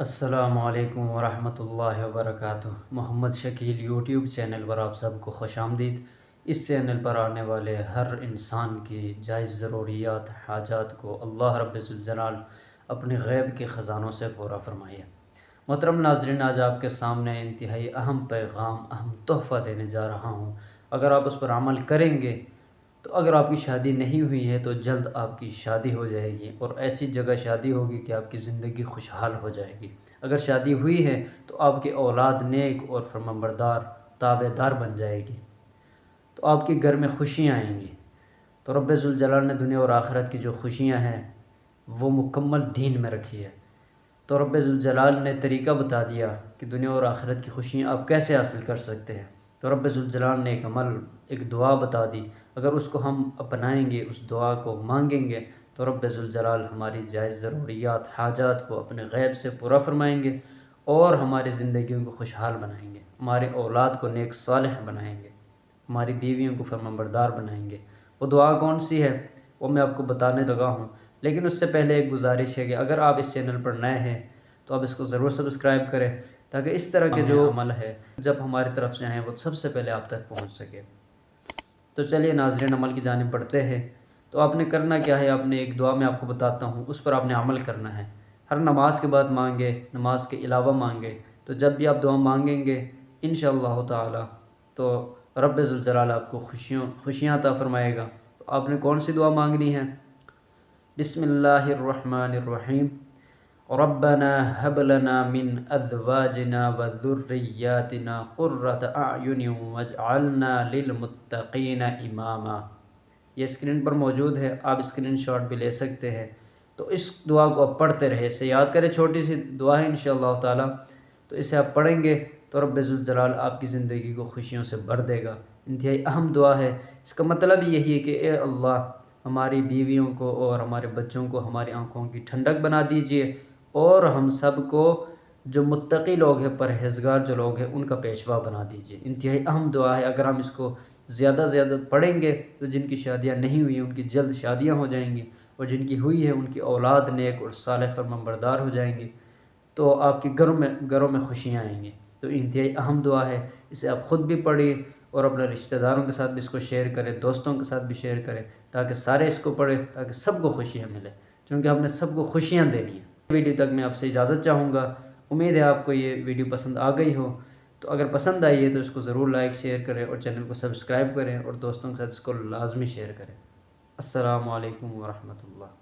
السلام علیکم ورحمۃ اللہ وبرکاتہ۔ محمد شکیل یوٹیوب چینل پر آپ سب کو خوش آمدید۔ اس چینل پر آنے والے ہر انسان کی جائز ضروریات حاجات کو اللہ رب الجلال اپنے غیب کے خزانوں سے پورا فرمائے۔ محترم ناظرین، آج آپ کے سامنے انتہائی اہم پیغام، اہم تحفہ دینے جا رہا ہوں۔ اگر آپ اس پر عمل کریں گے تو اگر آپ کی شادی نہیں ہوئی ہے تو جلد آپ کی شادی ہو جائے گی، اور ایسی جگہ شادی ہوگی کہ آپ کی زندگی خوشحال ہو جائے گی۔ اگر شادی ہوئی ہے تو آپ کی اولاد نیک اور فرمانبردار تابع دار بن جائے گی، تو آپ کے گھر میں خوشیاں آئیں گی۔ تو رب ذوالجلال نے دنیا اور آخرت کی جو خوشیاں ہیں وہ مکمل دین میں رکھی ہے۔ تو رب ذوالجلال نے طریقہ بتا دیا کہ دنیا اور آخرت کی خوشیاں آپ کیسے حاصل کر سکتے ہیں۔ تو رب ذوالجلال نے ایک عمل، ایک دعا بتا دی۔ اگر اس کو ہم اپنائیں گے، اس دعا کو مانگیں گے، تو رب ذوالجلال ہماری جائز ضروریات حاجات کو اپنے غیب سے پورا فرمائیں گے، اور ہماری زندگیوں کو خوشحال بنائیں گے، ہمارے اولاد کو نیک صالح بنائیں گے، ہماری بیویوں کو فرمانبردار بنائیں گے۔ وہ دعا کون سی ہے وہ میں آپ کو بتانے لگا ہوں، لیکن اس سے پہلے ایک گزارش ہے کہ اگر آپ اس چینل پر نئے ہیں تو آپ اس کو ضرور سبسکرائب کریں، تاکہ اس طرح کے جو عمل ہے جب ہماری طرف سے آئیں وہ سب سے پہلے آپ تک پہنچ سکے۔ تو چلیے ناظرین، عمل کی جانب بڑھتے ہیں۔ تو آپ نے کرنا کیا ہے، آپ نے ایک دعا میں آپ کو بتاتا ہوں، اس پر آپ نے عمل کرنا ہے۔ ہر نماز کے بعد مانگے، نماز کے علاوہ مانگے، تو جب بھی آپ دعا مانگیں گے انشاءاللہ تعالی تو رب ذوالجلال آپ کو خوشیاں عطا فرمائے گا۔ تو آپ نے کون سی دعا مانگنی ہے؟ بسم اللہ الرحمن الرحیم۔ ربنا هب لنا من ازواجنا وذرياتنا قرة اعین واجعلنا للمتقین اماما۔ یہ اسکرین پر موجود ہے، آپ اسکرین شاٹ بھی لے سکتے ہیں۔ تو اس دعا کو آپ پڑھتے رہے، اسے یاد کریں، چھوٹی سی دعا ہے انشاءاللہ تعالی۔ تو اسے آپ پڑھیں گے تو رب ذوالجلال آپ کی زندگی کو خوشیوں سے بھر دے گا۔ انتہائی اہم دعا ہے۔ اس کا مطلب یہی ہے کہ اے اللہ، ہماری بیویوں کو اور ہمارے بچوں کو ہماری آنکھوں کی ٹھنڈک بنا دیجئے، اور ہم سب کو جو متقی لوگ ہیں، پرہیزگار جو لوگ ہیں، ان کا پیشوا بنا دیجئے۔ انتہائی اہم دعا ہے۔ اگر ہم اس کو زیادہ پڑھیں گے تو جن کی شادیاں نہیں ہوئی ہیں ان کی جلد شادیاں ہو جائیں گی، اور جن کی ہوئی ہے ان کی اولاد نیک اور صالح فرمانبردار ہو جائیں گی، تو آپ کے گھروں میں خوشیاں آئیں گی۔ تو انتہائی اہم دعا ہے، اسے آپ خود بھی پڑھیں اور اپنے رشتہ داروں کے ساتھ بھی اس کو شیئر کریں، دوستوں کے ساتھ بھی شیئر کریں، تاکہ سارے اس کو پڑھیں، تاکہ سب کو خوشیاں ملیں، کیونکہ ہم نے سب کو خوشیاں دینی ہیں۔ ویڈیو تک میں آپ سے اجازت چاہوں گا۔ امید ہے آپ کو یہ ویڈیو پسند آ گئی ہو۔ تو اگر پسند آئی ہے تو اس کو ضرور لائک شیئر کریں، اور چینل کو سبسکرائب کریں، اور دوستوں کے ساتھ اس کو لازمی شیئر کریں۔ السلام علیکم ورحمۃ اللہ۔